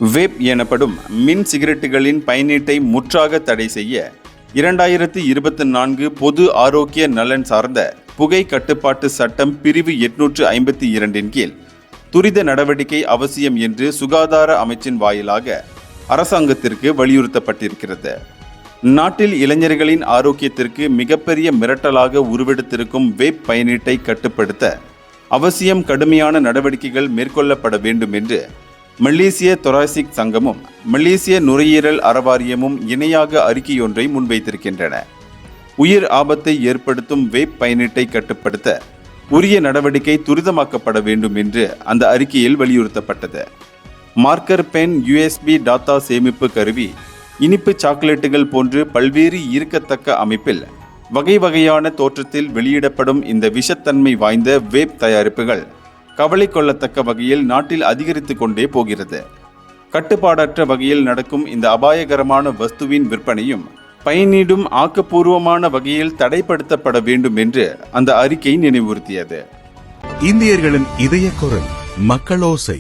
Vape எனப்படும் மின் சிகரெட்டுகளின் பயனீட்டை முற்றாக தடை செய்ய 2024 பொது ஆரோக்கிய நலன் சார்ந்த புகை கட்டுப்பாட்டு சட்டம் பிரிவு 852 கீழ் துரித நடவடிக்கை அவசியம் என்று சுகாதார அமைச்சின் வாயிலாக அரசாங்கத்திற்கு வலியுறுத்தப்பட்டிருக்கிறது. நாட்டில் இளைஞர்களின் ஆரோக்கியத்திற்கு மிகப்பெரிய மிரட்டலாக உருவெடுத்திருக்கும் வேப் பயனீட்டை கட்டுப்படுத்த அவசியம் கடுமையான நடவடிக்கைகள் மேற்கொள்ளப்பட வேண்டும் என்று மலேசிய தொராசிக் சங்கமும் மலேசிய நுரையீரல் அறவாரியமும் இணையாக அறிக்கையொன்றை முன்வைத்திருக்கின்றன. உயிர் ஆபத்தை ஏற்படுத்தும் வேப் பயனீட்டை கட்டுப்படுத்த உரிய நடவடிக்கை துரிதமாக்கப்பட வேண்டும் என்று அந்த அறிக்கையில் வலியுறுத்தப்பட்டது. மார்க்கர் பென், USB டாட்டா சேமிப்பு கருவி, இனிப்பு சாக்லேட்டுகள் போன்று பல்வேறு ஈர்க்கத்தக்க அமைப்பில் வகை வகையான தோற்றத்தில் வெளியிடப்படும் இந்த விஷத்தன்மை வாய்ந்த வேப் தயாரிப்புகள் கவலை கொள்ளத்தக்க வகையில் நாட்டில் அதிகரித்து கொண்டே போகிறது. கட்டுப்பாடற்ற வகையில் நடக்கும் இந்த அபாயகரமான வஸ்துவின் விற்பனையும் பயனீடும் ஆக்கப்பூர்வமான வகையில் தடைப்படுத்தப்பட வேண்டும் என்று அந்த அறிக்கை நினைவுறுத்தியது. இந்தியர்களின் இதய குரல் மக்களோசை.